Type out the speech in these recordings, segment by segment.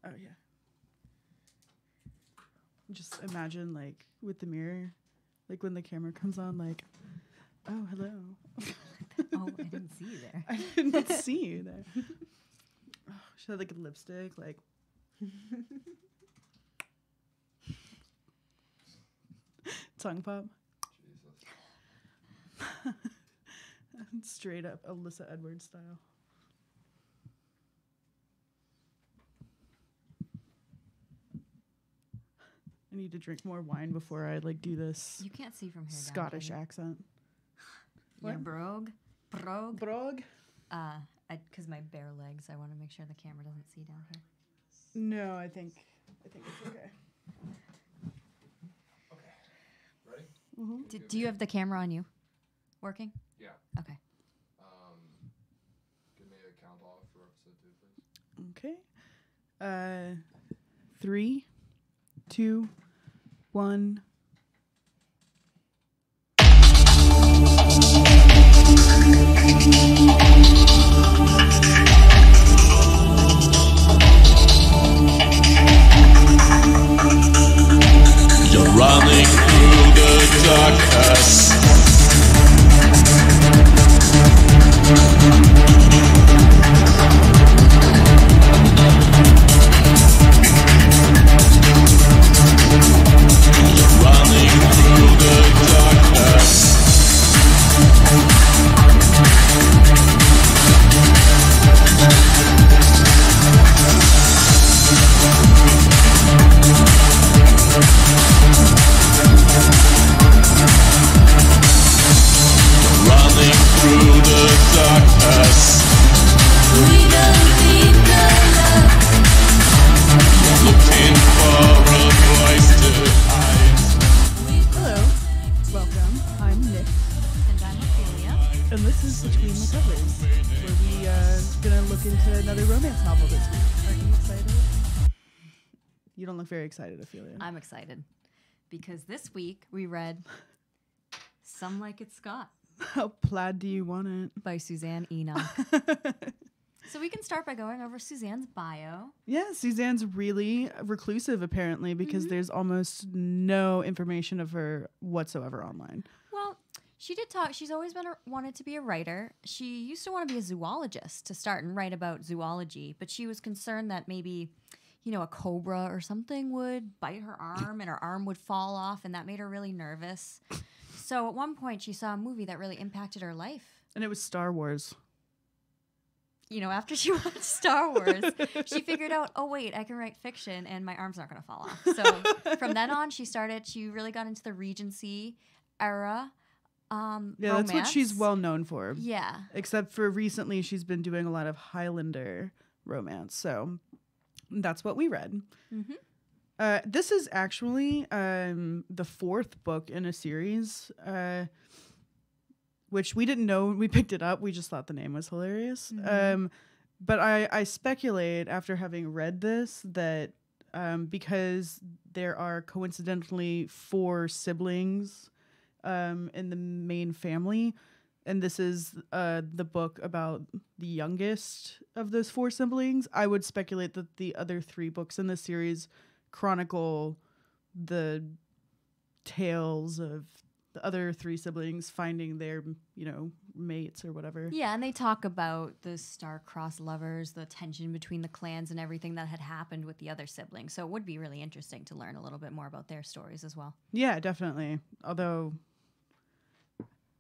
Oh yeah. Just imagine like with the mirror, like when the camera comes on, like, oh hello. Oh, I didn't see you there. I didn't see you there. Oh, she had like a lipstick, like. Tongue pop. Jesus. Straight up Alyssa Edwards style. I need to drink more wine before I like do this. You can't see from here. Scottish accent. You're brogue. Brogue. Brogue? Because my bare legs, I want to make sure the camera doesn't see down here. No, I think it's okay. Okay. Ready? Mm-hmm. Do you have the camera on you? Working? Yeah. Okay. Give me a count off for episode 2, please. Okay. 3, 2, 1. You're running through the darkness. You're running through the darkness. Running through the darkness. We don't need no love. Looking for a place to hide. Hello. Welcome. I'm Nick. And I'm Ophelia. And this is Between the Covers, where we gonna look into another romance novel this week. Are you excited? You don't look very excited, Ophelia. I'm excited because this week we read Some Like It Scot How plaid do you want it? by Suzanne Enoch. So we can start by going over Suzanne's bio. Yeah, Suzanne's really reclusive apparently because there's almost no information of her whatsoever online. Well, she did talk. She's always wanted to be a writer. She used to want to be a zoologist to start and write about zoology, but she was concerned that maybe, a cobra or something would bite her arm and her arm would fall off, and that made her really nervous. So at one point, she saw a movie that really impacted her life. And it was Star Wars. After she watched Star Wars, she figured out, oh, wait, I can write fiction and my arm's not going to fall off. So from then on, she really got into the Regency era. Yeah, romance. that's what she's well known for. Yeah. Except for recently, she's been doing a lot of Highlander romance. So that's what we read. Mm-hmm. This is actually the fourth book in a series, which we didn't know when we picked it up. We just thought the name was hilarious. Mm-hmm. But I speculate after having read this that because there are coincidentally 4 siblings in the main family, and this is the book about the youngest of those 4 siblings, I would speculate that the other 3 books in this series chronicle the tales of the other 3 siblings finding their, mates or whatever. Yeah, and they talk about the star-crossed lovers, the tension between the clans and everything that had happened with the other siblings. So it would be really interesting to learn a little bit more about their stories as well. Yeah, definitely. Although,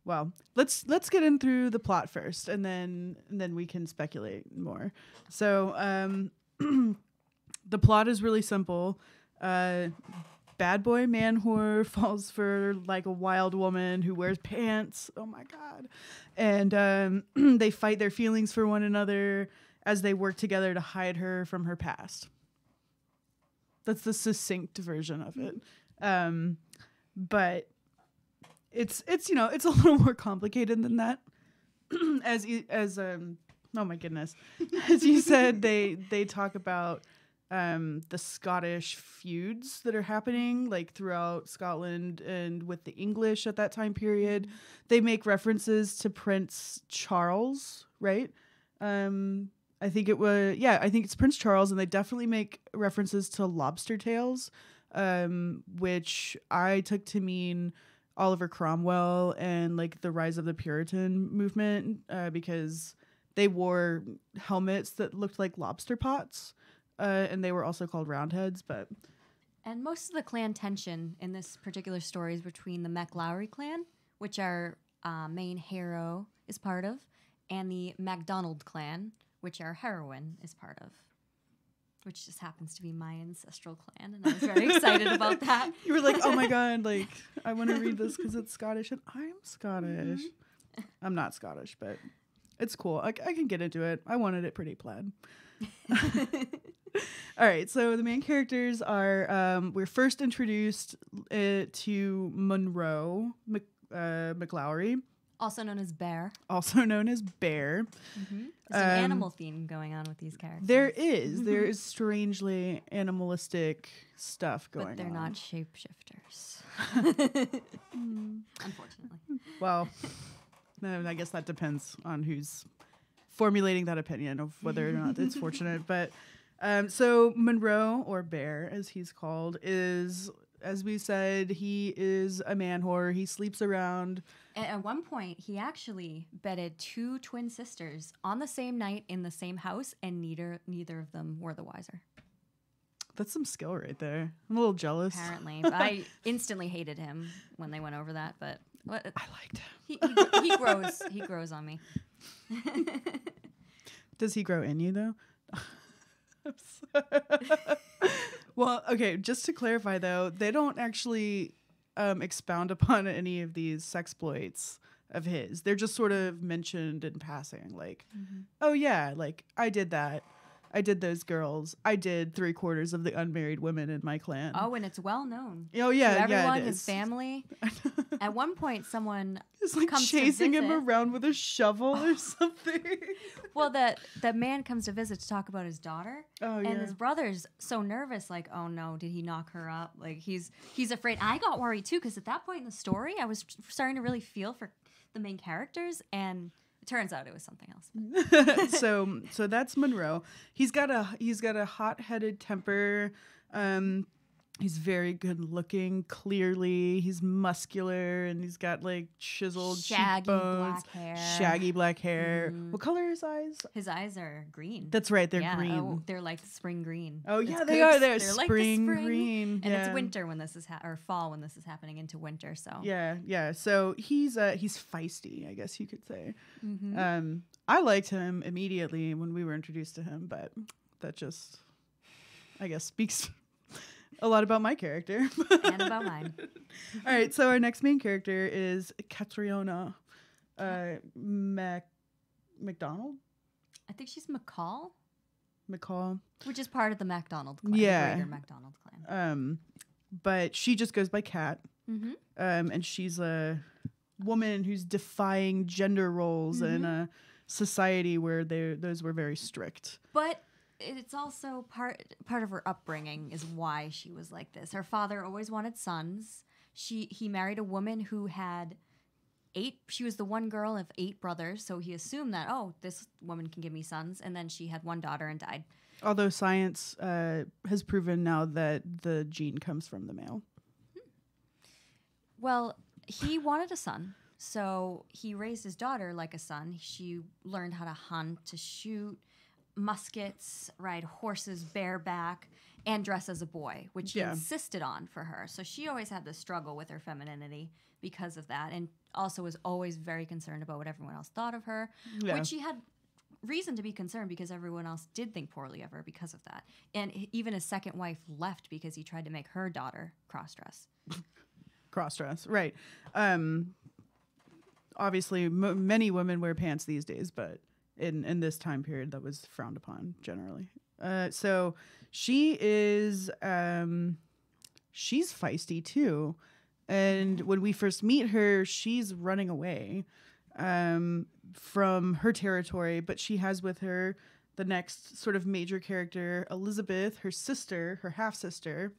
well, let's get in through the plot first, and then we can speculate more. So, the plot is really simple. Bad boy man whore falls for like a wild woman who wears pants. Oh my god! And they fight their feelings for one another as they work together to hide her from her past. That's the succinct version of it. But it's it's a little more complicated than that. as oh my goodness, as you said, they talk about the Scottish feuds that are happening like throughout Scotland and with the English at that time period. They make references to Prince Charles, right? I think it was, yeah, I think it's Prince Charles, and they definitely make references to lobster tails, which I took to mean Oliver Cromwell and like the rise of the Puritan movement, because they wore helmets that looked like lobster pots, and they were also called roundheads. But And most of the clan tension in this particular story is between the MacLowry clan, which our main hero is part of, and the MacDonald clan, which our heroine is part of, which just happens to be my ancestral clan, and I was very excited about that. you were like, oh my God, like, I want to read this because it's Scottish, and I'm Scottish. I'm not Scottish, but it's cool. I can get into it. I wanted it pretty plaid. All right, so the main characters are, we're first introduced to Monroe McLowry, Also known as Bear. also known as Bear. There's an animal theme going on with these characters. There is strangely animalistic stuff going on. But they're not shapeshifters. Unfortunately. Well, I guess that depends on who's formulating that opinion of whether or not it's fortunate. But so Monroe, or Bear as he's called, is, as we said, he is a man whore. He sleeps around. At one point, he actually bedded 2 twin sisters on the same night in the same house, and neither of them were the wiser. That's some skill right there. I'm a little jealous. Apparently, but I instantly hated him when they went over that. But what, I liked him. he grows. He grows on me. Does he grow in you though? Well, okay, just to clarify though, they don't actually expound upon any of these sexploits of his. They're just sort of mentioned in passing, like, oh yeah, like I did that. I did those girls. I did 3/4 of the unmarried women in my clan. Oh, and it's well known. Oh yeah, to everyone, it his is. family. At one point, someone It's like comes to chasing him visit. around with a shovel or something. Well, that man comes to visit to talk about his daughter. Oh, and yeah. his brother's so nervous, like, oh no, did he knock her up? Like he's afraid. I got worried too, because at that point in the story, I was starting to really feel for the main characters, and it turns out it was something else. So that's Monroe. He's got a hot-headed temper. He's very good looking, clearly. He's muscular, and he's got like chiseled Shaggy cheekbones, black hair. shaggy black hair. What color are his eyes? His eyes are green. That's right, they're Yeah, green. Oh, they're like spring green. Oh, It's yeah, they are. They're like the spring green, and yeah. it's winter when this is or fall when this is happening into winter. So Yeah. So he's feisty, I guess you could say. I liked him immediately when we were introduced to him, but that just, I guess, speaks a lot about my character. and about mine. All right, so our next main character is Catriona McDonald? I think she's McCall, McCall. which is part of the MacDonald clan, Yeah. the greater MacDonald clan. But she just goes by Cat. Mm-hmm. And she's a woman who's defying gender roles in a society where those were very strict. But it's also part of her upbringing is why she was like this. Her father always wanted sons. He married a woman who had 8. She was the one girl of 8 brothers, so he assumed that, oh, this woman can give me sons. And then she had one daughter and died. Although science has proven now that the gene comes from the male. Well, he wanted a son, so he raised his daughter like a son. She learned how to hunt, to shoot muskets, ride horses bareback, and dress as a boy, which he insisted on for her. So she always had this struggle with her femininity because of that, and also was always very concerned about what everyone else thought of her, which she had reason to be concerned because everyone else did think poorly of her because of that. And even his second wife left because he tried to make her daughter cross-dress. Cross-dress, right. Obviously, many women wear pants these days, but in this time period, that was frowned upon generally. So she is, she's feisty too. And when we first meet her, she's running away from her territory, but she has with her the next sort of major character, Elizabeth, her sister, her half-sister.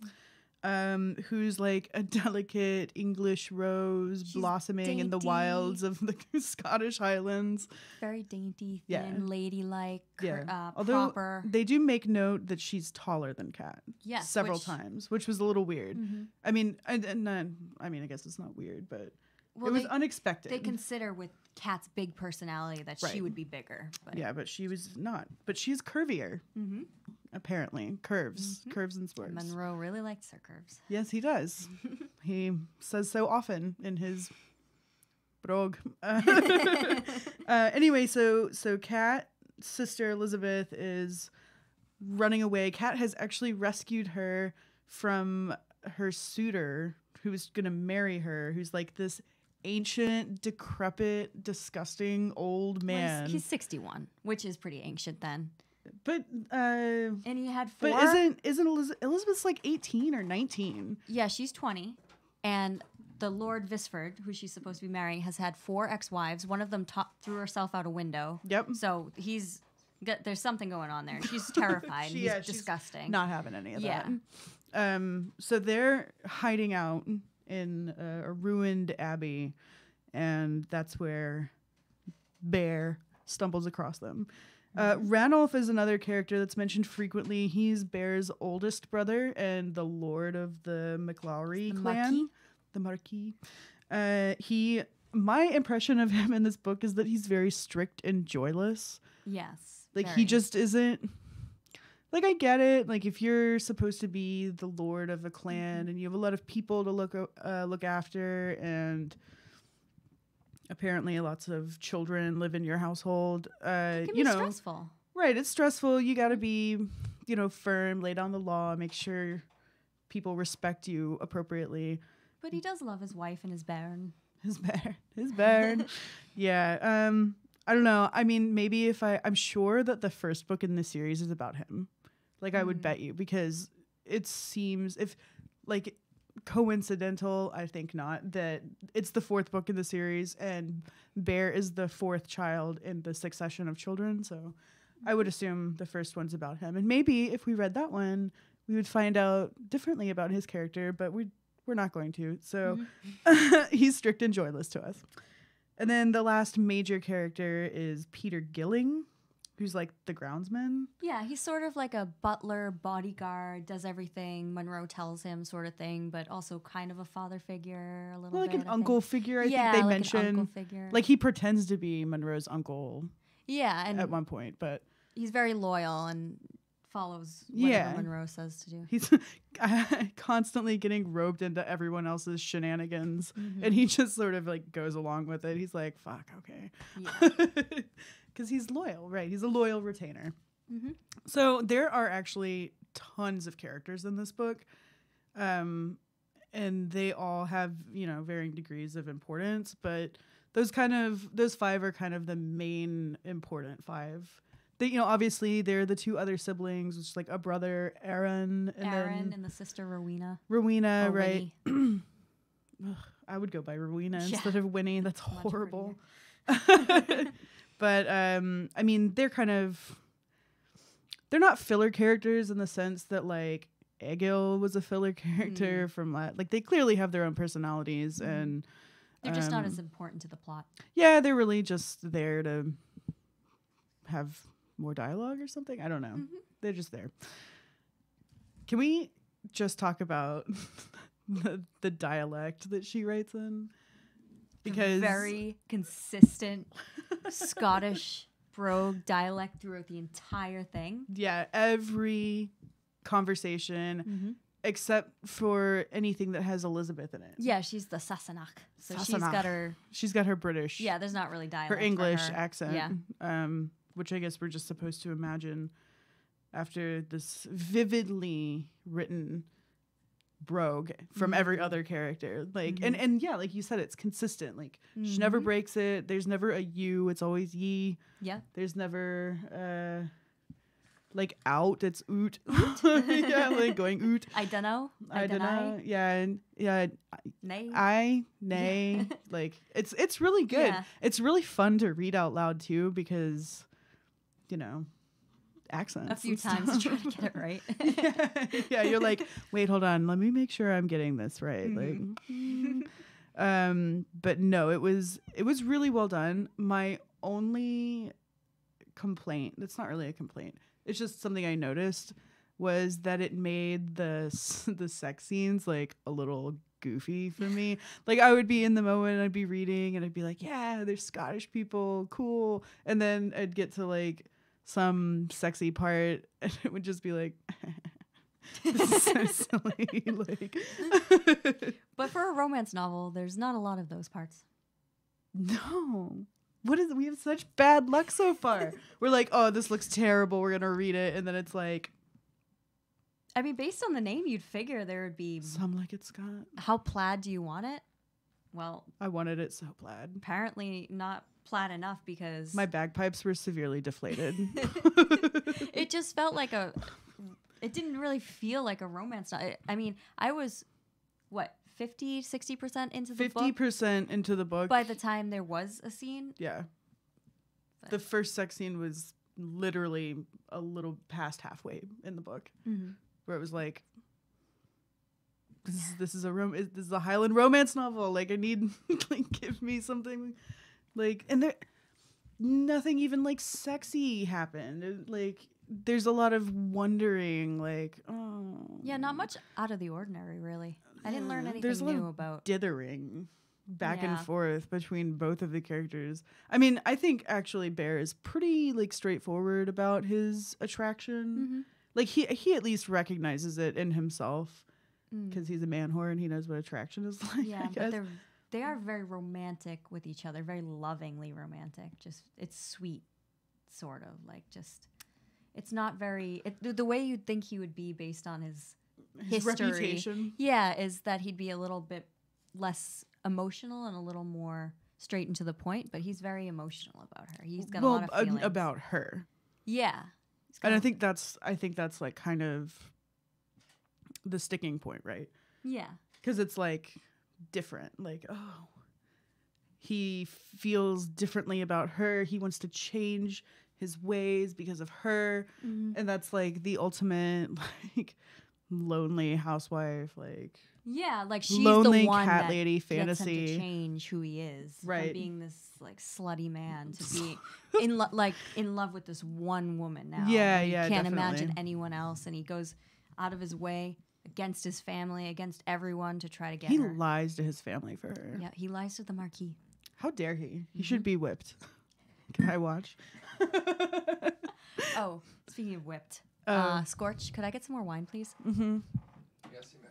who's like a delicate English rose She's blossoming in the dainty. wilds of the Scottish Highlands. Very dainty, Yeah. thin, ladylike, Yeah. Although proper. they do make note that she's taller than Kat. Yes, several which- times, which was a little weird. Mhm. I mean, I mean, I guess it's not weird, but Well, it was they, unexpected. they consider with Kat's big personality that she Right. would be bigger. But. Yeah, but she was not. But she's curvier, Mm-hmm. apparently. Curves and swerves. Monroe really likes her curves. Yes, he does. He says so often in his blog. Anyway, so Kat's sister Elizabeth is running away. Kat has actually rescued her from her suitor who was going to marry her, who's like this ancient, decrepit, disgusting old man. Well, he's 61, which is pretty ancient then. But And he had 4. but isn't Elizabeth's like 18 or 19? Yeah, she's 20. And the Lord Visford, who she's supposed to be marrying, has had 4 ex-wives. One of them threw herself out a window. Yep. So there's something going on there. She's terrified. She's He's disgusting. Not having any of Yeah. that. So they're hiding out in a ruined abbey, and that's where Bear stumbles across them. Ranulph is another character that's mentioned frequently. He's Bear's oldest brother and the lord of the McLowry The clan. The Marquis. My impression of him in this book is that he's very strict and joyless. Yes. Like, he very. just isn't... Like, I get it. Like, if you're supposed to be the lord of a clan and you have a lot of people to look after, and apparently lots of children live in your household, It can you be know, stressful. right? It's stressful. You got to be, firm, lay down the law, make sure people respect you appropriately. But he does love his wife and his bairn. His bairn. Yeah. I don't know. I mean, maybe I'm sure that the first book in the series is about him. Like, I would bet you, because it seems, if like coincidental, I think not, that it's the 4th book in the series and Bear is the 4th child in the succession of children. So I would assume the first one's about him. And maybe if we read that one, we would find out differently about his character, but we're not going to. So he's strict and joyless to us. And then the last major character is Peter Gilling, who's like the groundsman. Yeah, he's sort of like a butler, bodyguard, does everything Monroe tells him sort of thing, but also kind of a father figure a little Like bit. an uncle figure, I think they like an mention. uncle figure. Like, he pretends to be Monroe's uncle yeah, and at one point, but he's very loyal and follows whatever Yeah. Monroe says to do. he's constantly getting roped into everyone else's shenanigans, Mm-hmm. and he just sort of like goes along with it. He's like, fuck, okay. Yeah. Because he's loyal, right? He's a loyal retainer. Mm-hmm. So there are actually tons of characters in this book, and they all have, varying degrees of importance. But those 5 are kind of the main important 5. They, obviously they're the 2 other siblings, which is like a brother, Aaron, and Aaron then and the sister Rowena. Rowena, Or right? Winnie. I would go by Rowena Yeah. instead of Winnie. That's Much horrible. But I mean, they're not filler characters in the sense that like Egil was a filler character from like they clearly have their own personalities, and They're just not as important to the plot. yeah, they're really just there to have more dialogue or something. I don't know. They're just there. Can we just talk about the dialect that she writes in? Because Very consistent Scottish brogue dialect throughout the entire thing. yeah, every conversation except for anything that has Elizabeth in it. Yeah, she's the Sassenach. So she's Sassenach. got her. She's got her British, Yeah, there's not really dialect. her English for her. accent, Yeah. which I guess we're just supposed to imagine after this vividly written brogue from every other character. Like, and yeah, like you said, it's consistent. Like, she never breaks it. There's never a you. It's always ye. Yeah. There's never like out. It's oot. Yeah, like going oot. I dunno. I don't know. Yeah, and yeah. Nay. Nay. Like, it's really good. Yeah. It's really fun to read out loud too, because accents. a few and times to stuff. try to get it right. Yeah, you're like, wait, hold on, let me make sure I'm getting this right. But no, it was really well done. My only complaint, it's not really a complaint, it's just something I noticed, was that it made the sex scenes like a little goofy for me. Like I would be in the moment, I'd be reading and I'd be like, yeah, there's Scottish people, cool, and then I'd get to like some sexy part and it would just be like this is so silly. Like But for a romance novel, there's not a lot of those parts. no. We have such bad luck so far. We're like, oh, this looks terrible, we're gonna read it, and then it's like, I mean, based on the name, you'd figure there would be. some like it, Scott. How plaid do you want it? Well, I wanted it so plaid. apparently not plaid enough because My bagpipes were severely deflated. it just felt like it didn't really feel like a romance novel. I mean, I was, 50-60% into the book 50% into the book. by the time there was a scene. Yeah. But- The first sex scene was literally a little past halfway in the book, where it was like, this is a Highland romance novel. Like I need, like, give me something, like, and there, nothing even like sexy happened. Like there's a lot of wondering, like, oh Yeah, not much out of the ordinary, really. I didn't learn anything there's a lot new of about. dithering back and Yeah. forth between both of the characters. I mean, I think actually Bear is pretty like straightforward about his attraction. Like he at least recognizes it in himself because he's a man whore and he knows what attraction is like. Yeah, I but guess. they are very romantic with each other, very lovingly romantic. Just it's sweet, sort of like just. It's not very the way you'd think he would be based on his His history. reputation. Yeah, is that he'd be a little bit less emotional and a little more straight and to the point. But he's very emotional about her. He's got a lot of feelings about her. Yeah, He's got And a- I think that's like kind of the sticking point, right? yeah. Because it's like different. Like, oh, he feels differently about her. He wants to change his ways because of her. And that's like the ultimate, like, lonely housewife, like, Yeah, like she's lonely the one cat that lady gets him fantasy. to change who he is, Right. From being this like slutty man to be in love with this one woman now. Yeah, and he yeah, can't imagine definitely. anyone else, and he goes out of his way against his family, against everyone to try to get He her. lies to his family for her. Yeah, he lies to the Marquis. How dare he? He should be whipped. Can I watch? Oh, speaking of whipped, Oh. Scorch, could I get some more wine, please? Yes, you may.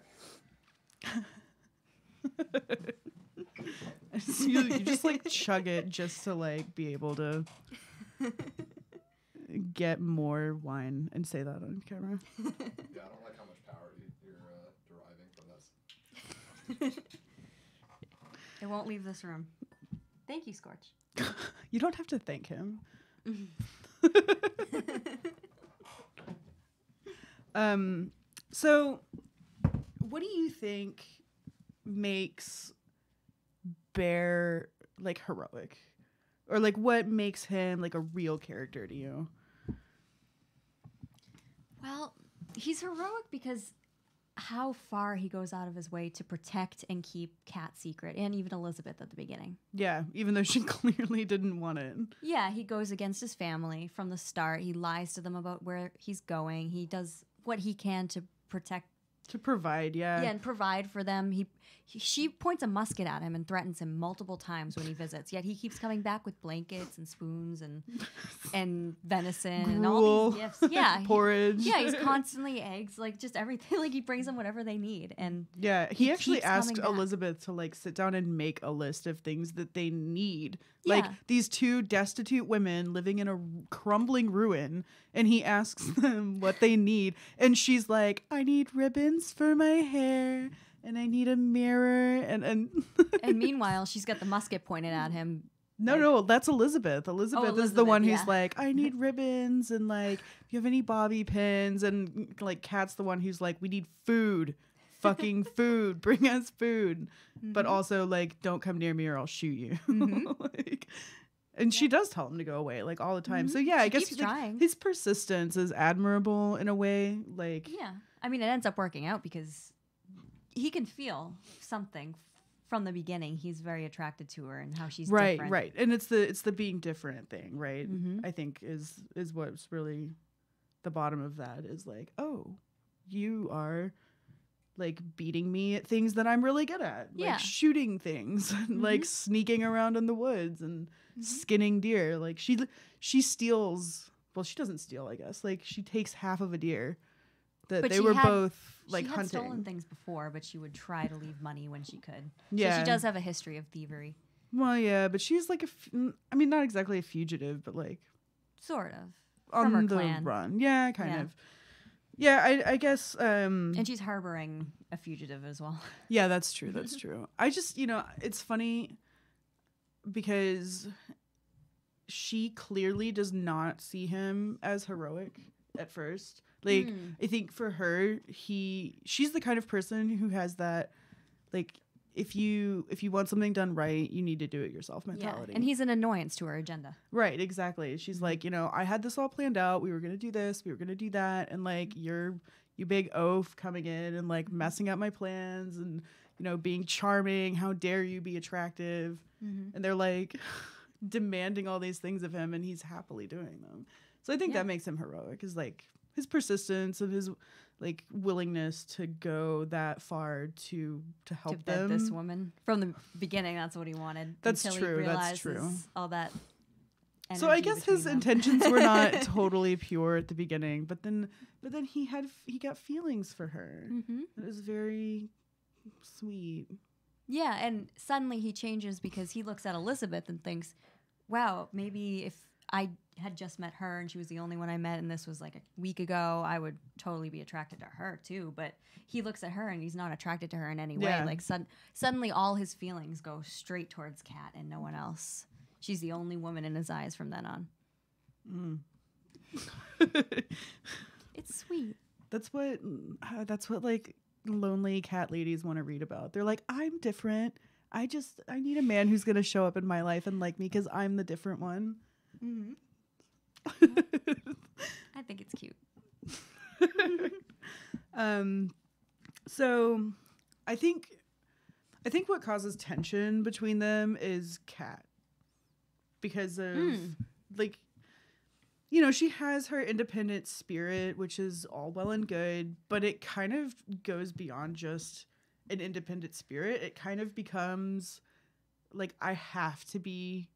you just like chug it just to like be able to get more wine and say that on camera. Yeah, I don't like how much power you're deriving from this. It won't leave this room. Thank you, Scorch. You don't have to thank him. So what do you think makes Bear like heroic? Or like what makes him like a real character to you? Well, he's heroic because how far he goes out of his way to protect and keep Cat secret, and even Elizabeth at the beginning. Yeah, even though she clearly didn't want it. Yeah, he goes against his family from the start. He lies to them about where he's going. He does what he can to protect, To provide, yeah. and provide for them. She points a musket at him and threatens him multiple times when he visits. Yet he keeps coming back with blankets and spoons and venison and all Gruel, these gifts. Yeah, porridge. he's constantly eggs, like just everything. Like he brings them whatever they need. And Yeah, he actually keeps asked coming back. Elizabeth to like sit down and make a list of things that they need. Like Yeah. these two destitute women living in a crumbling ruin, and he asks them what they need, and she's like, "I need ribbons for my hair, and I need a mirror, and and meanwhile, she's got the musket pointed at him. No, that's Elizabeth. Elizabeth is the one who's yeah. like, I need ribbons, and like, if you have any bobby pins, and like, Kat's the one who's like, we need food, fucking food, bring us food, but also like, don't come near me or I'll shoot you. Like, And she does tell him to go away like all the time. So yeah, I She guess keeps like, trying. his persistence is admirable in a way. Like Yeah. I mean, it ends up working out because he can feel something from the beginning. He's very attracted to her and how she's different. right. And it's the being different thing, right? Mhm. I think is what's really the bottom of that is like, oh, you are like beating me at things that I'm really good at. Yeah. Like shooting things, like sneaking around in the woods and skinning deer. Like she steals, well, she doesn't steal, I guess. Like she takes half of a deer that But they she were had- both like she had hunting. stolen things before, but she would try to leave money when she could. Yeah. So she does have a history of thievery. Well, yeah, but she's like I mean, not exactly a fugitive, but like Sort of. on From her the clan. run. Yeah, kind Yeah. of. Yeah, I guess And she's harboring a fugitive as well. yeah, that's true. That's true. I just, it's funny because she clearly does not see him as heroic at first. Like, I think for her, she's the kind of person who has that, like, if you want something done right, you need to do it yourself mentality. And he's an annoyance to her agenda. Right, exactly. She's like, I had this all planned out. We were gonna do this, we were gonna do that, and like you big oaf coming in and like messing up my plans and being charming. How dare you be attractive? And they're like demanding all these things of him, and he's happily doing them. So I think that makes him heroic. Is like his persistence and his like willingness to go that far to help To vet them. this woman. From the beginning, that's what he wanted. That's until true, He that's realizes true. all that. So I energy guess between his them. intentions were not totally pure at the beginning, but then he got feelings for her. It was very sweet. Yeah, and suddenly he changes because he looks at Elizabeth and thinks, wow, maybe if I had just met her and she was the only one I met and this was like a week ago, I would totally be attracted to her too. But he looks at her and he's not attracted to her in any way. Yeah. Like suddenly all his feelings go straight towards Kat and no one else. She's the only woman in his eyes from then on. It's sweet. That's what like lonely cat ladies want to read about. They're like, I'm different. I need a man who's going to show up in my life and like me because I'm the different one. I think it's cute. So I think what causes tension between them is Kat. Because of like, she has her independent spirit, which is all well and good, but it kind of goes beyond just an independent spirit. It kind of becomes like, I have to be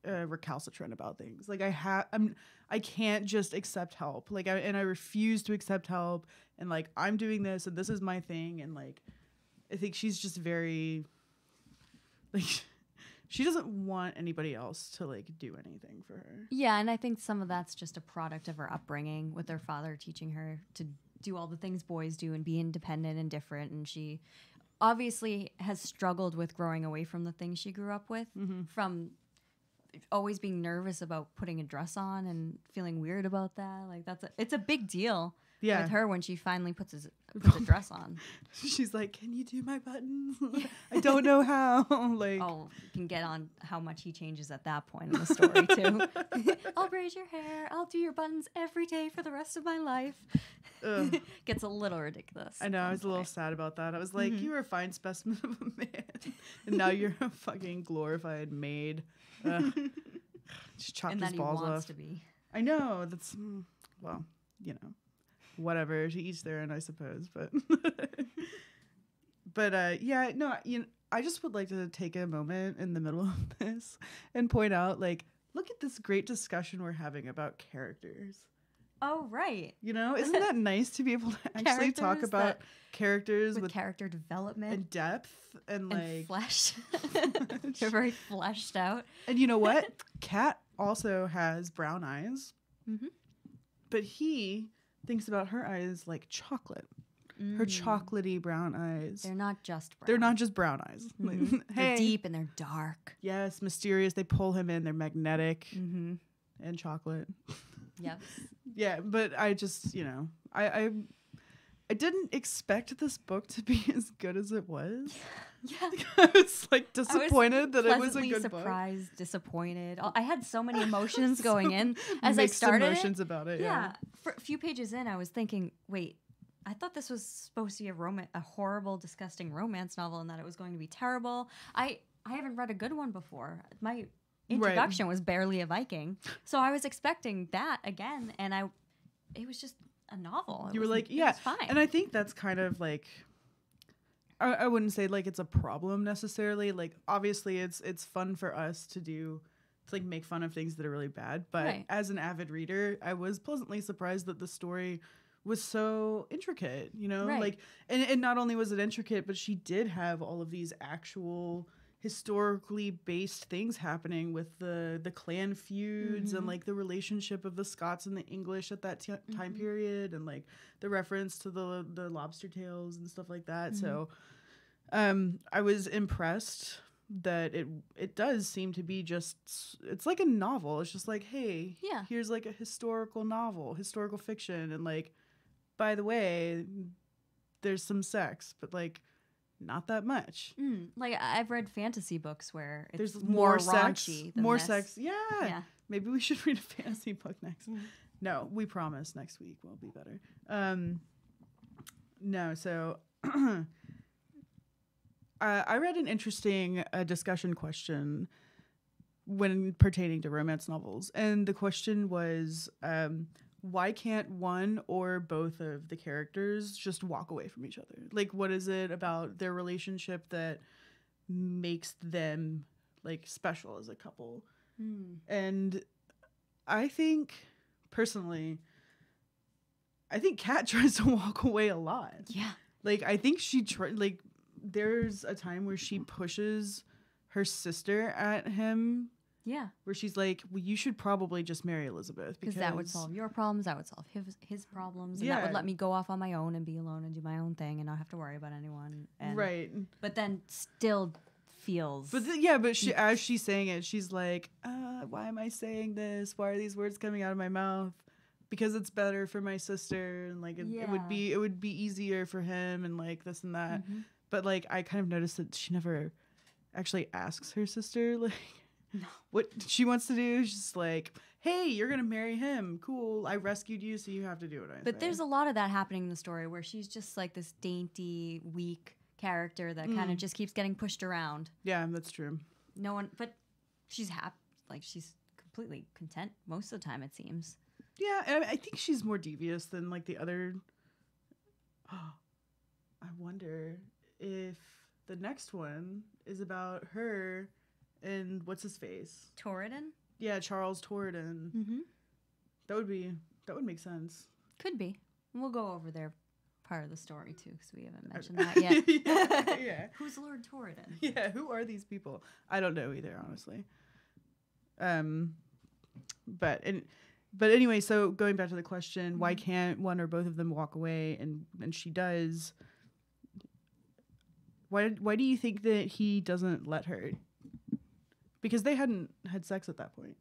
recalcitrant about things. Like I can't just accept help. Like I refuse to accept help. And like, I'm doing this and this is my thing. And like, I think she's just very like, she doesn't want anybody else to like do anything for her. Yeah, and I think some of that's just a product of her upbringing with her father teaching her to do all the things boys do and be independent and different. And she obviously has struggled with growing away from the things she grew up with, from always being nervous about putting a dress on and feeling weird about that. Like it's a big deal with her when she finally puts a dress on. She's like, can you do my buttons? I don't know how. Like, Oh, you can get on how much he changes at that point in the story too. I'll braid your hair. I'll do your buttons every day for the rest of my life. ugh. Gets a little ridiculous. I know. I was a little sad about that. I was like, you were a fine specimen of a man, and now you're a fucking glorified maid. Just chopped And his that he balls wants off. to be. I know. That's well, whatever. To each their own, I suppose. But yeah, no. I just would like to take a moment in the middle of this and point out, like, look at this great discussion we're having about characters. Oh, right. Isn't that nice to be able to actually talk Characters about characters With with character development and depth and and like flesh. They're very fleshed out. and you know what? Kat also has brown eyes, but he thinks about her eyes like chocolate. Her chocolatey brown eyes. They're not just brown. They're not just brown eyes. Like, They're hey, deep and they're dark. yes, mysterious. They pull him in. They're magnetic and chocolate. Yes. Yeah, but I just, I didn't expect this book to be as good as it was. Yeah. I was like I was disappointed that it was a pleasantly good book. surprised, disappointed. I had so many emotions going in as I Mixed started emotions it. about it. Yeah. For a few pages in, I was thinking, wait, I thought this was supposed to be a horrible, disgusting romance novel, and that it was going to be terrible. I haven't read a good one before. My introduction was barely a Viking, so I was expecting that again, and it was just a novel. You were like, it yeah, was fine. and I think that's kind of like, I wouldn't say like it's a problem necessarily. Like obviously it's fun for us to like make fun of things that are really bad. But Right. as an avid reader, I was pleasantly surprised that the story was so intricate, you know, Right. like, and not only was it intricate, but she did have all of these actual historically based things happening with the clan feuds and like the relationship of the Scots and the English at that time period, and like the reference to the lobster tails and stuff like that. So I was impressed that it does seem to be just, it's like a novel. It's just like, hey, Yeah. here's like a historical novel, historical fiction, and like, by the way, there's some sex, but like not that much. Like I've read fantasy books where it's There's more sex, raunchy than more this. sex. Yeah. Yeah. Maybe we should read a fantasy book next. No, we promise next week will be better. No, so I read an interesting discussion question when pertaining to romance novels, and the question was, why can't one or both of the characters just walk away from each other? Like, what is it about their relationship that makes them like special as a couple? And I think personally, I think Kat tries to walk away a lot. Yeah. Like, I think she like there's a time where she pushes her sister at him, Yeah. where she's like, well, you should probably just marry Elizabeth Because that would solve your problems. That would solve his problems. And that Yeah. would let me go off on my own and be alone and do my own thing and not have to worry about anyone. And, right. But then still feels. But but she, as she's saying it, she's like, why am I saying this? Why are these words coming out of my mouth? Because it's better for my sister, and like it would be easier for him, and like this and that. But like I kind of noticed that she never actually asks her sister like what she wants to do. She's just like, hey, you're gonna marry him. Cool. I rescued you, so you have to do what I say. But there's a lot of that happening in the story where she's just like this dainty, weak character that kind of just keeps getting pushed around. Yeah, that's true. No one, but she's happy. Like she's completely content most of the time, it seems. Yeah, and I think she's more devious than like the other. I wonder if the next one is about her and what's his face? Torridon? Yeah, Charles Torridon. Mm-hmm. That would make sense. Could be. We'll go over their part of the story too, because we haven't mentioned that yet. Yeah. Who's Lord Torridon? Yeah, who are these people? I don't know either, honestly. But anyway, so going back to the question, why can't one or both of them walk away? And she does. Why do you think that he doesn't let her? Because they hadn't had sex at that point.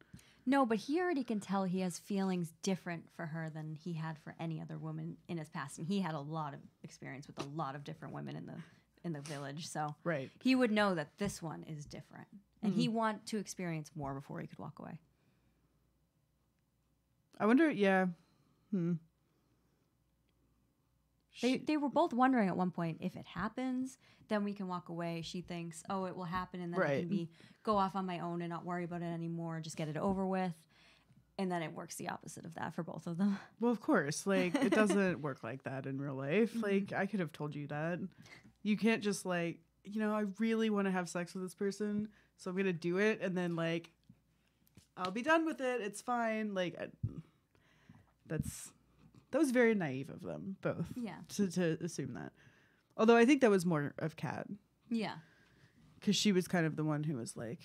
No, but he already can tell he has feelings different for her than he had for any other woman in his past, and he had a lot of experience with a lot of different women in the village. So Right. he would know that this one is different, and he want to experience more before he could walk away. I wonder, yeah. They were both wondering at one point, if it happens, then we can walk away. She thinks, oh, it will happen, and then I can go off on my own and not worry about it anymore, just get it over with. And then it works the opposite of that for both of them. Well, of course. Like, it doesn't work like that in real life. Like, I could have told you that. You can't just, like, I really want to have sex with this person, so I'm going to do it, and then, like, I'll be done with it. It's fine. Like, that was very naive of them, both. Yeah. To assume that. Although I think that was more of Kat. Yeah. Because she was kind of the one who was like,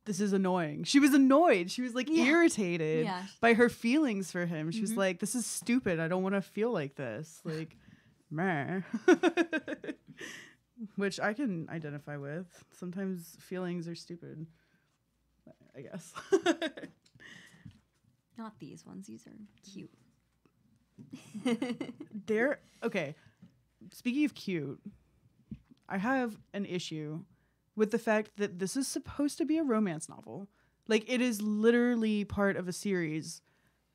this is annoying. She was annoyed. She was like irritated by her feelings for him. She was like, this is stupid. I don't want to feel like this. Like, meh. Which I can identify with. Sometimes feelings are stupid, I guess. Not these ones. These are cute. They're okay. Speaking of cute, I have an issue with the fact that this is supposed to be a romance novel. Like, it is literally part of a series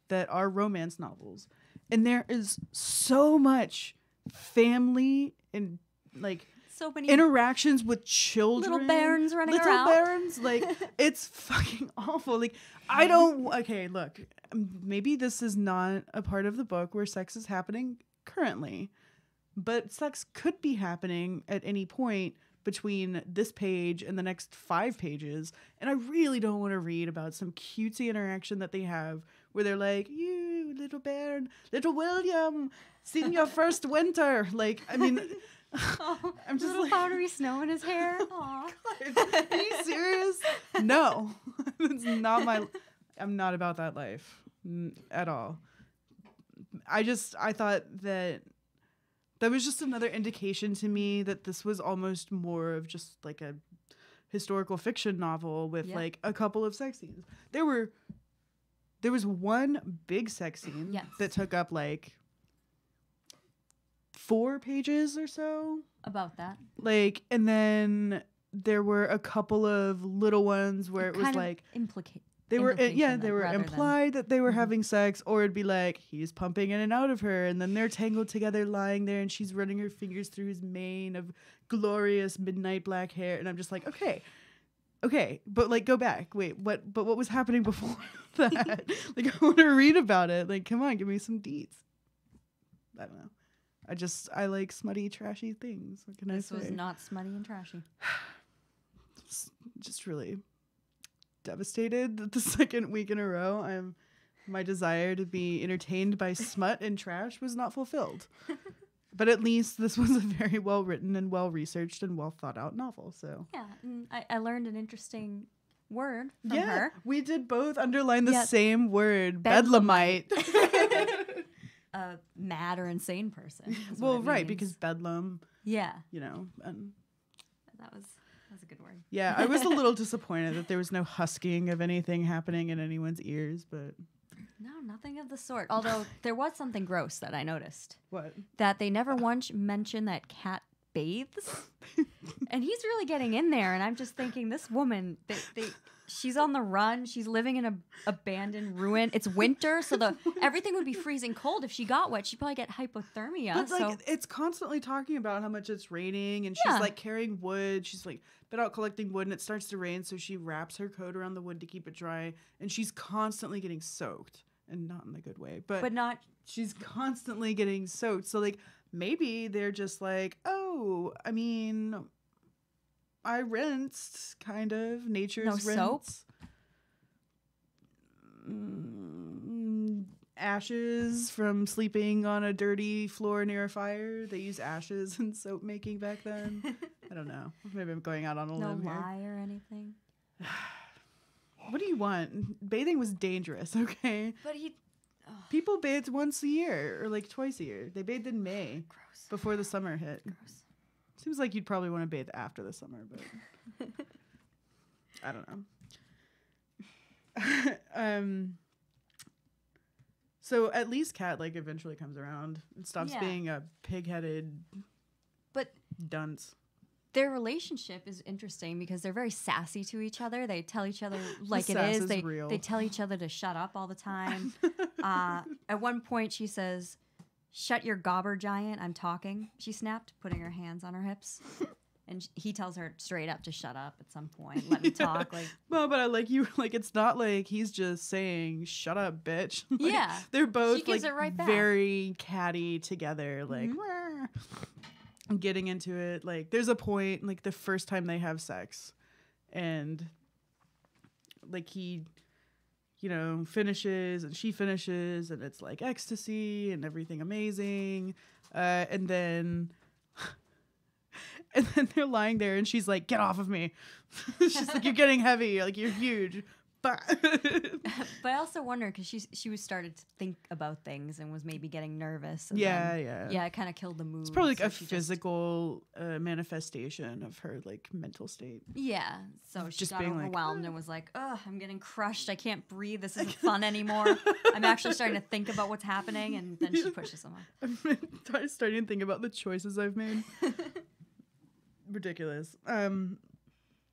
that are romance novels. And there is so much family and, like, So many interactions with children. little barons running Little around. barons. Like, it's fucking awful. Like, I don't... Okay, look. Maybe this is not a part of the book where sex is happening currently. But sex could be happening at any point between this page and the next 5 pages. And I really don't want to read about some cutesy interaction that they have where they're like, you little baron, little William, seen your first winter. Like, I mean, Oh, I'm just little like, powdery snow in his hair. Aw. are you serious? No, it's not my, I'm not about that life at all. I thought that was just another indication to me that this was almost more of just like a historical fiction novel with like a couple of sex scenes. There was one big sex scene that took up like 4 pages or so. About that. Like, and then there were a couple of little ones where it was like they were implied that they were having sex, or it'd be like he's pumping in and out of her, and then they're tangled together lying there, and she's running her fingers through his mane of glorious midnight black hair, and I'm just like, okay, but like go back. Wait, what? But what was happening before that? Like, I want to read about it. Like, come on, give me some deets. I don't know. I like smutty, trashy things. What can I say? This was not smutty and trashy. Just really devastated that the second week in a row my desire to be entertained by smut and trash was not fulfilled. But at least this was a very well written and well researched and well thought out novel. So Yeah, and I learned an interesting word from her. We did both underline the Yeah. same word, Bedlamite. bedlamite. A mad or insane person. is Well, what it right, means. because bedlam, Yeah, you know, and that was a good word. yeah, I was a little disappointed that there was no husking of anything happening in anyone's ears, but No, nothing of the sort. Although there was something gross that I noticed. what? That they never once mentioned that Cat bathes. And he's really getting in there. And I'm just thinking, this woman, she's on the run. She's living in an abandoned ruin. It's winter, so everything would be freezing cold. If she got wet, she'd probably get hypothermia. But like, so it's constantly talking about how much it's raining, and she's Yeah. like carrying wood. She's like been out collecting wood, and it starts to rain, so she wraps her coat around the wood to keep it dry, and she's constantly getting soaked, and not in the good way, but not she's constantly getting soaked. So like maybe they're just like, oh, I mean, I rinsed kind of nature's No rinse. soap? Ashes from sleeping on a dirty floor near a fire. They use ashes in soap making back then. I don't know. Maybe I'm going out on a no limb here. lie or anything. What do you want? Bathing was dangerous, okay? But he... People bathed once a year or like twice a year. They bathed in May Gross. before the summer hit. Gross. Seems like you'd probably want to bathe after the summer, but I don't know. So at least Kat like eventually comes around and stops Yeah. being a pig-headed But dunce. their relationship is interesting because they're very sassy to each other. They tell each other like it sass is. is They real. they tell each other to shut up all the time. At one point, she says, "Shut your gobber, giant. I'm talking." She snapped, putting her hands on her hips. And he tells her straight up to shut up at some point. Let me talk. Like, Well, but I like you. Like, it's not like he's just saying "shut up, bitch." Like, yeah, they're both She gives like it right back. very catty together, like "Wah," getting into it. Like, there's a point, like the first time they have sex, and like he, you know, finishes and she finishes, and it's like ecstasy and everything amazing, and then. And then they're lying there, and she's like, "Get off of me!" She's like, "You're getting heavy. Like, you're huge." But But I also wonder because she was started to think about things and was maybe getting nervous. And yeah, then, yeah, yeah, it kind of killed the mood. It's probably like so a she just- physical manifestation of her like mental state. Yeah, so she Just got being like, overwhelmed and was like, "Ugh, I'm getting crushed. I can't breathe. This isn't fun anymore. I'm actually starting to think about what's happening." And then she pushes him off. I'm starting to think about the choices I've made. ridiculous.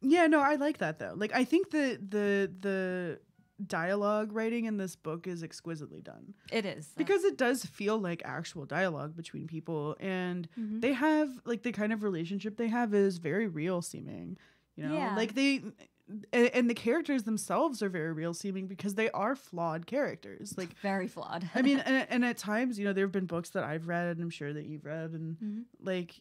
Yeah, no, I like that though. Like, I think the dialogue writing in this book is exquisitely done. It is. Because it does feel like actual dialogue between people, and they have like the kind of relationship they have is very real seeming, you know. Yeah. Like and the characters themselves are very real seeming because they are flawed characters. Like, very flawed. I mean, and at times, you know, there have been books that I've read, and I'm sure that you've read, and like,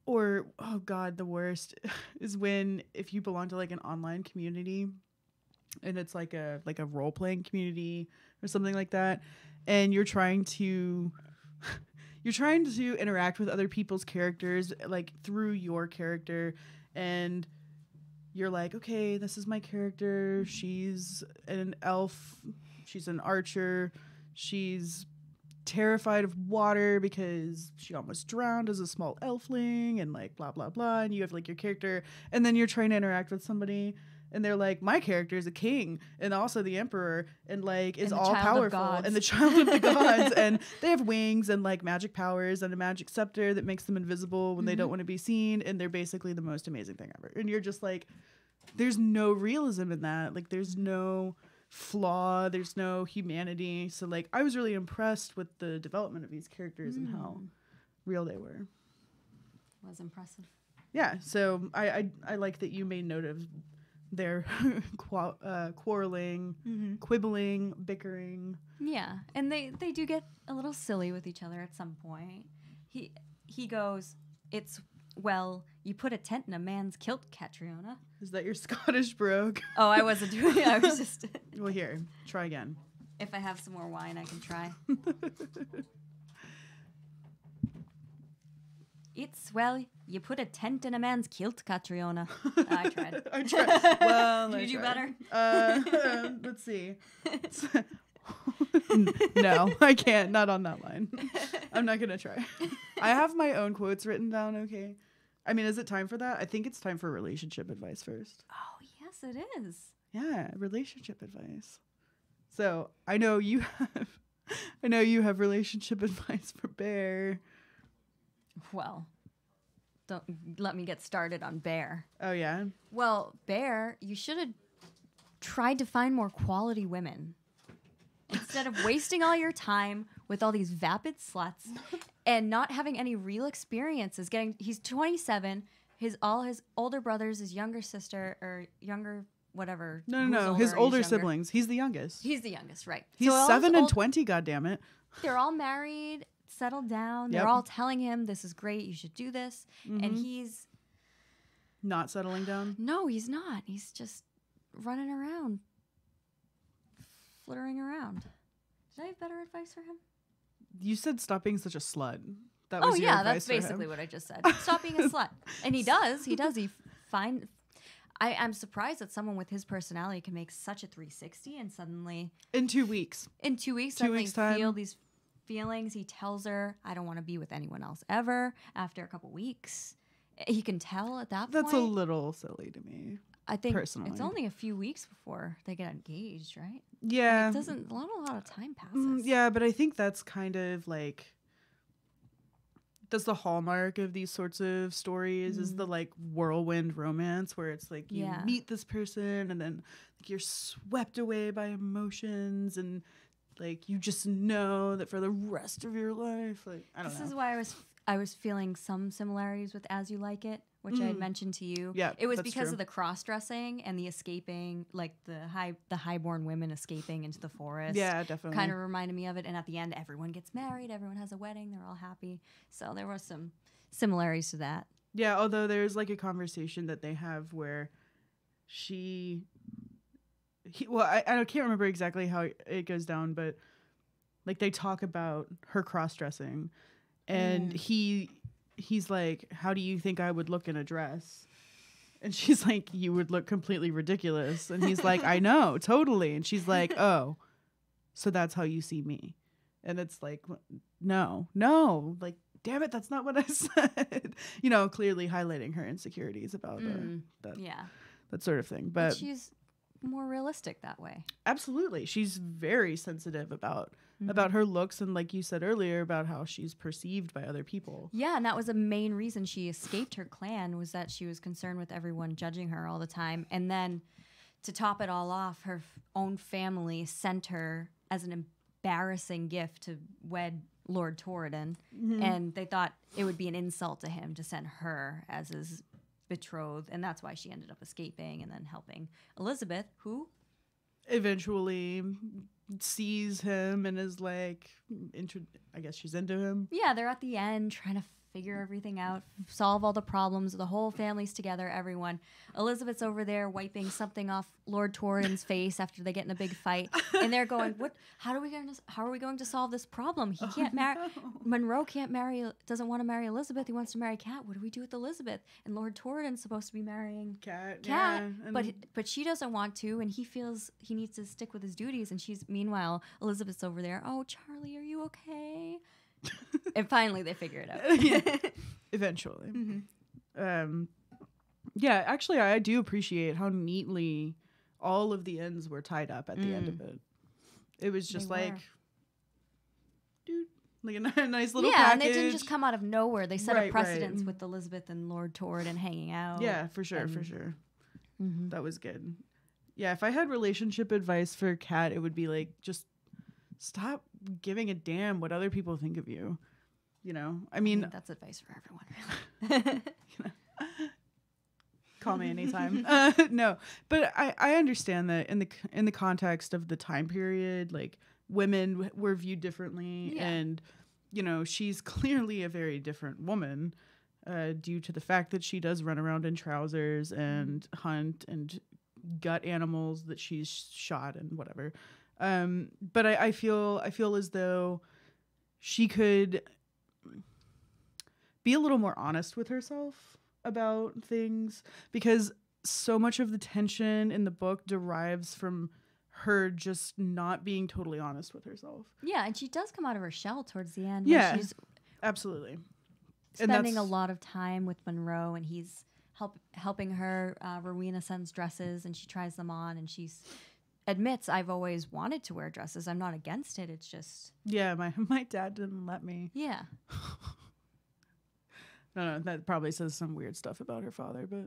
or oh god, the worst is when if you belong to like an online community, and it's like a role playing community or something like that, and you're trying to interact with other people's characters like through your character, and you're like, okay, this is my character. She's an elf. She's an archer. She's terrified of water because she almost drowned as a small elfling, and like blah blah blah. And you have like your character, and then you're trying to interact with somebody, and they're like, my character is a king and also the emperor, and like is all powerful and the child of the gods, and they have wings and like magic powers and a magic scepter that makes them invisible when they don't want to be seen, and they're basically the most amazing thing ever. And you're just like, there's no realism in that. Like, there's no flaw, there's no humanity. So like, I was really impressed with the development of these characters and how real they were. Was impressive. Yeah, so I like that you made note of their quarreling, quibbling, bickering. Yeah, and they do get a little silly with each other at some point. He goes, "It's well, you put a tent in a man's kilt, Catriona." Is that your Scottish brogue? Oh, I wasn't doing it. I was just. Well, here, try again. If I have some more wine, I can try. It's, well, you put a tent in a man's kilt, Catriona. I tried. I tried. Well, Did you do better? Let's see. No, I can't. Not on that line. I'm not going to try. I have my own quotes written down, okay? I mean, is it time for that? I think it's time for relationship advice first. Oh, yes, it is. Yeah, relationship advice. So, I know you have relationship advice for Bear. Well, don't let me get started on Bear. Oh, yeah? Well, Bear, you should have tried to find more quality women. Instead of wasting all your time with all these vapid sluts and not having any real experiences. He's 27. All his older brothers, his younger sister, or younger whatever. No. His older siblings. He's the youngest. He's the youngest, right. He's 7 and 20, goddammit. They're all married, settled down. They're all telling him, this is great, you should do this. And he's... not settling down? No, he's not. He's just running around. Flittering around. Did I have better advice for him? You said stop being such a slut. That was your advice that's basically what I just said. Stop being a slut. And he does. I'm surprised that someone with his personality can make such a 360 and suddenly... In 2 weeks. Suddenly feel these feelings. He tells her, I don't want to be with anyone else ever. After a couple weeks. He can tell at that point. That's a little silly to me. I think personally. It's only a few weeks before they get engaged, right? Yeah. It doesn't, not a lot of time passes. Yeah, but I think that's kind of like... That's the hallmark of these sorts of stories is the like whirlwind romance where it's like you meet this person and then like, you're swept away by emotions and like you just know that for the rest of your life, like I don't know. This is why I was feeling some similarities with As You Like It, which I had mentioned to you. Yeah, it was that's because true. of the cross-dressing and the escaping, like the highborn women escaping into the forest. Yeah, definitely. Kind of reminded me of it. And at the end, everyone gets married, everyone has a wedding, they're all happy. So there was some similarities to that. Yeah, although there's like a conversation that they have where I can't remember exactly how it goes down, but like they talk about her cross-dressing and he's like, how do you think I would look in a dress? And she's like, you would look completely ridiculous. And he's like, I know, totally. And she's like, oh, so that's how you see me. And it's like, no, like, damn it, that's not what I said. You know, clearly highlighting her insecurities about that sort of thing. But more realistic that way. Absolutely. She's very sensitive about her looks, and like you said earlier, about how she's perceived by other people. Yeah, and that was a main reason she escaped her clan, was that she was concerned with everyone judging her all the time. And then to top it all off, her own family sent her as an embarrassing gift to wed Lord Torridon, and they thought it would be an insult to him to send her as his betrothed, and that's why she ended up escaping and then helping Elizabeth, who Eventually sees him and is like, I guess she's into him. yeah, they're at the end trying to figure everything out, solve all the problems. The whole family's together, everyone. Elizabeth's over there wiping something off Lord Torridon's face after they get in a big fight, and they're going, "What? How are we going to solve this problem? He can't marry. Monroe doesn't want to marry Elizabeth. He wants to marry Cat. What do we do with Elizabeth? And Lord Torridon's supposed to be marrying Cat, Cat, yeah, but she doesn't want to, and he feels he needs to stick with his duties. And meanwhile, Elizabeth's over there. Oh, Charlie, are you okay? And finally, they figure it out. Yeah, eventually. Yeah, actually, I do appreciate how neatly all of the ends were tied up at the end of it. It was just They like, were. dude, like a nice little Yeah, package. and it didn't just come out of nowhere. They set Right, a precedence right. with Elizabeth and Lord Torridon hanging out. Yeah, for sure, for and- sure. Mm-hmm. That was good. Yeah, if I had relationship advice for Kat, it would be like, just stop giving a damn what other people think of you. You know, I mean, that's advice for everyone, really. call me anytime. No, but I understand that in the context of the time period, like women were viewed differently, Yeah. and you know, she's clearly a very different woman due to the fact that she does run around in trousers and hunt and gut animals that she's shot and whatever. But I feel as though she could be a little more honest with herself about things, because so much of the tension in the book derives from her just not being totally honest with herself. Yeah, and she does come out of her shell towards the end. Yeah, when she's absolutely. spending a lot of time with Monroe, and he's helping her. Rowena sends dresses, and she tries them on, and she's admits, I've always wanted to wear dresses. I'm not against it. It's just... Yeah, my dad didn't let me. Yeah. No, that probably says some weird stuff about her father, but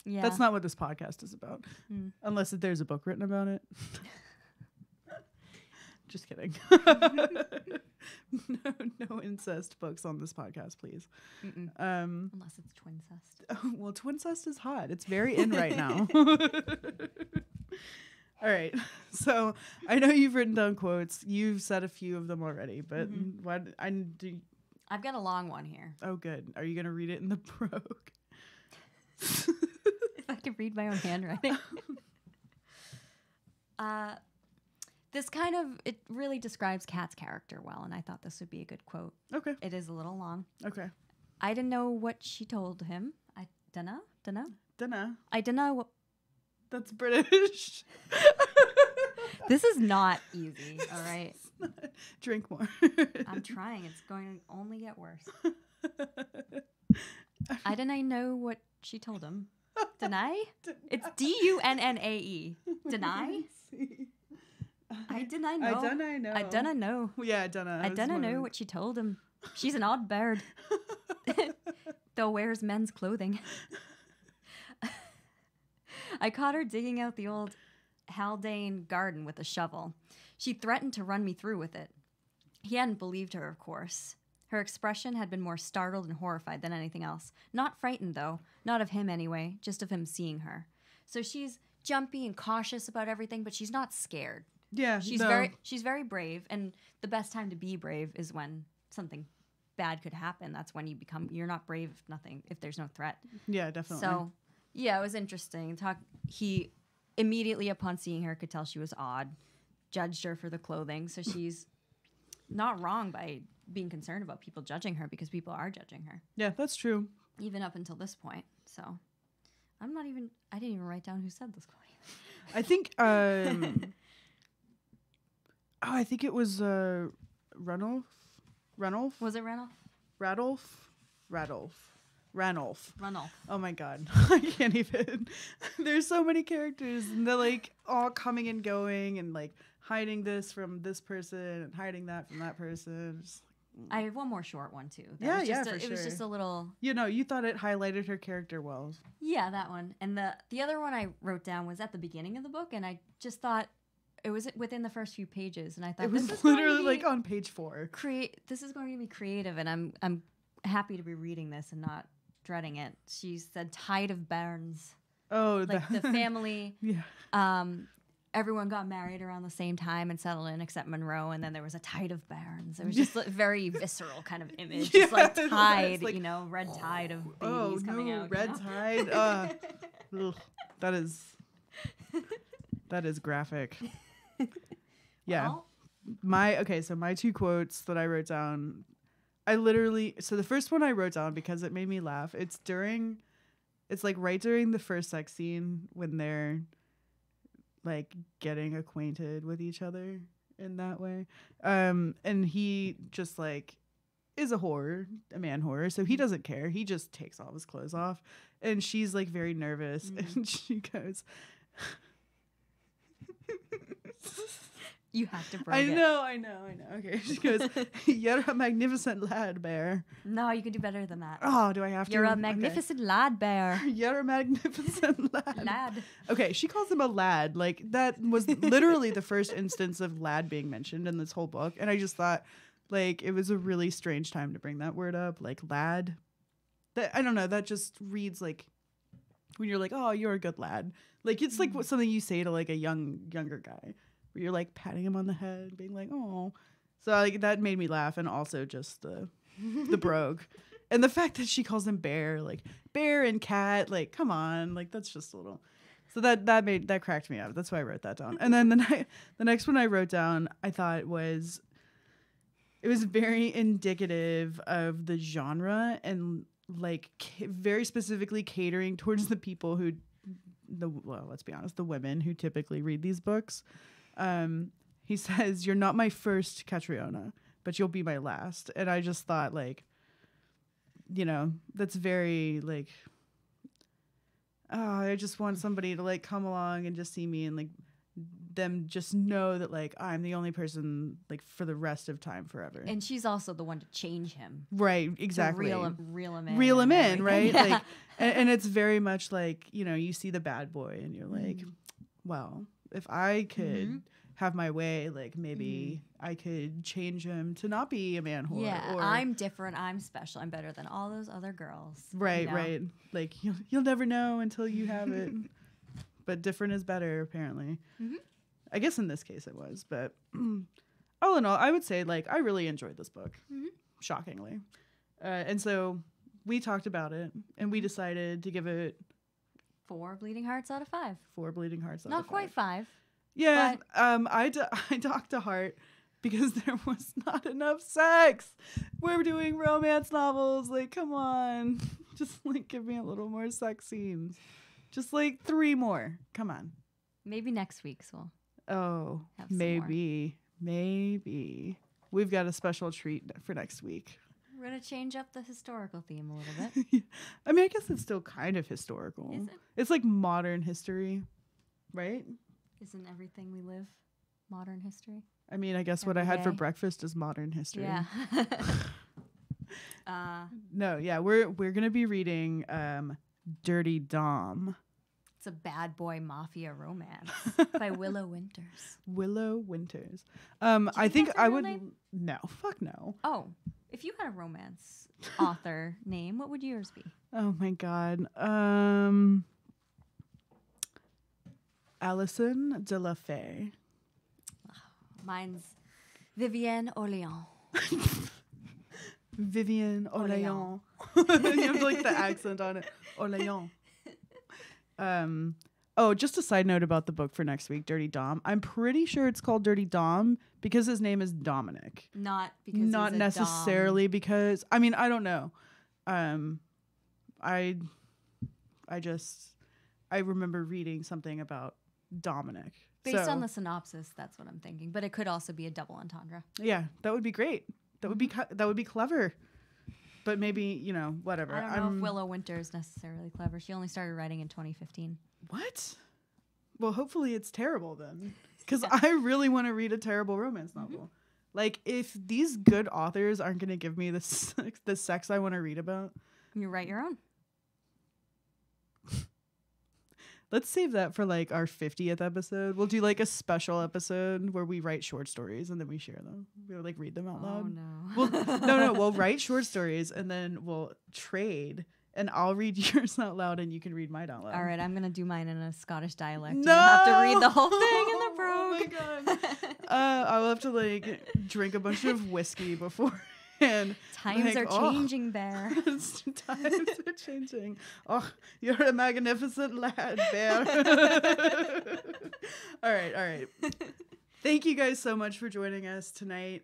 Yeah. that's not what this podcast is about. Mm. Unless there's a book written about it. Just kidding. No incest books on this podcast, please. Unless it's twincest. Well, twincest is hot. It's very in right now. All right. So I know you've written down quotes. You've said a few of them already, but what I do? I've got a long one here. Oh, good. Are you gonna read it in the prologue? If I could read my own handwriting. This kind of, it really describes Kat's character well, and I thought this would be a good quote. Okay. It is a little long. Okay. I didn't know what she told him. I dunno. Dunno. I dunno what... That's British. This is not easy, all right? Drink more. I'm trying. It's going to only get worse. I didn't know what she told him. Deny? It's D-U-N-N-A-E. Deny? I dunno know. I dunno know. I dunno know. Yeah, I dunno. I dunno know what she told him. She's an odd bird. Though wears men's clothing. I caught her digging out the old Haldane garden with a shovel. She threatened to run me through with it. He hadn't believed her, of course. Her expression had been more startled and horrified than anything else. Not frightened, though. Not of him, anyway. Just of him seeing her. So she's jumpy and cautious about everything, but she's not scared. Yeah, She's very brave, and the best time to be brave is when something bad could happen. That's when you're not brave if there's no threat. Yeah, definitely. So, yeah, it was interesting. He immediately upon seeing her could tell she was odd, judged her for the clothing. So she's not wrong by being concerned about people judging her, because people are judging her. Yeah, that's true. Even up until this point. So I didn't even write down who said this quote. I think I think it was Ranulph. Was it Randolph? Radolf. Ranulph. Ranulph. Oh my god. I can't even. There's so many characters and they're like all coming and going and like hiding this from this person and hiding that from that person. Just, I have one more short one too. Yeah, was yeah, just for It was sure. just a little. you know, you thought it highlighted her character well. Yeah, that one. And the other one I wrote down was at the beginning of the book, and I just thought it was within the first few pages, and I thought It this was is going to literally be like on page 4. This is going to be creative, and I'm happy to be reading this and not dreading it. She said tide of bairns, Oh, like the family. Yeah. Everyone got married around the same time and settled in except Monroe, and then there was a tide of bairns. It was just a very visceral kind of image, just like Yeah, it was tide, like, you know, red tide of Oh babies coming no, out. red you know? tide. Ugh, that is graphic. Yeah. Well, So my 2 quotes that I wrote down, so the first one I wrote down because it made me laugh. It's like right during the first sex scene when they're like getting acquainted with each other in that way. And he just like is a man whore, so he doesn't care. He just takes all his clothes off, and she's like very nervous, and she goes, you have to I break it. know. Okay, she goes, "You're a magnificent lad, bear." No, you can do better than that. Oh, do I have to? You're a Okay. magnificent lad bear. You're a magnificent lad. Lad. Okay, she calls him a lad. Like that was literally the first instance of lad being mentioned in this whole book, and I just thought, like, it was a really strange time to bring that word up, like lad. That I don't know. That just reads like when you're like, "Oh, you're a good lad." Like it's like something you say to like a younger guy, where you're like patting him on the head, being like, "Oh." So like that made me laugh, and also just the brogue. And the fact that she calls him bear, like bear and cat, like come on, like that's just a little. So that cracked me up. That's why I wrote that down. And then the next one I wrote down, I thought it was very indicative of the genre and like very specifically catering towards the people who, let's be honest, the women who typically read these books. He says, "You're not my first Catriona, but you'll be my last." And I just thought, like, you know, that's very like, I just want somebody to like come along and just see me and like them just know that like I'm the only person like for the rest of time forever. And she's also the one to change him. Right, exactly. Reel him in. Reel him and in, everything. right? Yeah. Like, and it's very much like, you know, you see the bad boy and you're like, well, if I could have my way, like maybe I could change him to not be a man whore. Yeah, or, I'm different. I'm special. I'm better than all those other girls. right, you know? right. Like you'll never know until you have it. But different is better, apparently. I guess in this case it was, but all in all, I would say like I really enjoyed this book, shockingly. And so we talked about it, and we decided to give it 4 bleeding hearts out of 5. 4 bleeding hearts. Out Not of 5. quite 5. Yeah, I docked a heart because there was not enough sex. We're doing romance novels. Like, come on. Just, like, give me a little more sex scenes. Just, like, 3 more. Come on. Maybe next week's we'll Oh, have some maybe. Maybe. We've got a special treat for next week. We're going to change up the historical theme a little bit. I mean, I guess it's still kind of historical. Is it? It's like modern history, right? Isn't everything we live modern history? I mean, I guess what I Every had for day. breakfast is modern history. Yeah. No, yeah, we're gonna be reading Dirty Dom. It's a bad boy mafia romance by Willow Winters. Willow Winters. Do you I think think that's her I real would name? no, fuck no. Oh, if you had a romance author name, what would yours be? Oh my god. Alison de la Fay. Mine's Vivienne Orleans. Vivienne Orléans. Orléans. You have like the accent on it. Orléans. Oh, just a side note about the book for next week, Dirty Dom. I'm pretty sure it's called Dirty Dom because his name is Dominic. Not because Not he's a necessarily because I mean, I don't know. I remember reading something about Dominic. Based So, on the synopsis, that's what I'm thinking. But it could also be a double entendre. yeah, that would be great. That would be clever. but maybe, you know, whatever. I don't know if Willow Winter is necessarily clever. She only started writing in 2015. What? Well, hopefully it's terrible then. Because I really want to read a terrible romance novel. Like, if these good authors aren't going to give me the sex I want to read about. You write your own. Let's save that for like our 50th episode. We'll do like a special episode where we write short stories and then we share them. We'll like read them out loud. Oh, no. No. We'll write short stories and then we'll trade. And I'll read yours out loud and you can read mine out loud. All right, I'm going to do mine in a Scottish dialect. No! You'll have to read the whole thing in the brogue. Oh my God. I'll have to like drink a bunch of whiskey beforehand. Times like, are changing, Bear. Times are changing. Oh, you're a magnificent lad, Bear. All right. Thank you guys so much for joining us tonight.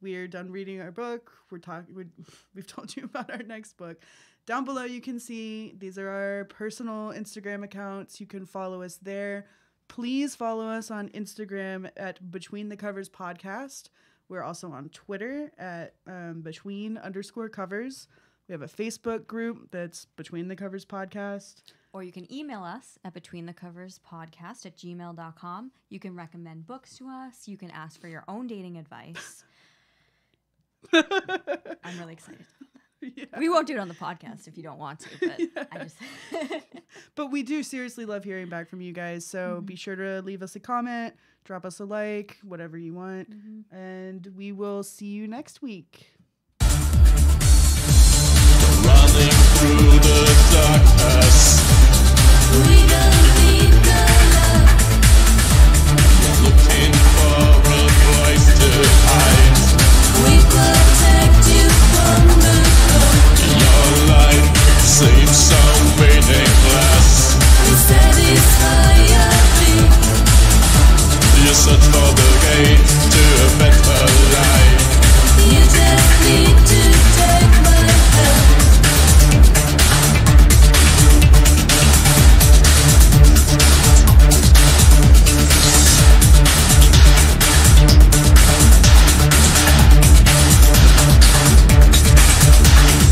We're done reading our book. We've told you about our next book. Down below, you can see these are our personal Instagram accounts. You can follow us there. Please follow us on Instagram at Between the Covers Podcast. We're also on Twitter at between_covers. We have a Facebook group that's Between the Covers Podcast. Or you can email us at betweenthecoverspodcast@gmail.com. You can recommend books to us. You can ask for your own dating advice. I'm really excited. Yeah. We won't do it on the podcast if you don't want to, but Yeah. I just... But we do seriously love hearing back from you guys. So be sure to leave us a comment, drop us a like, whatever you want. And we will see you next week. Running through the darkness.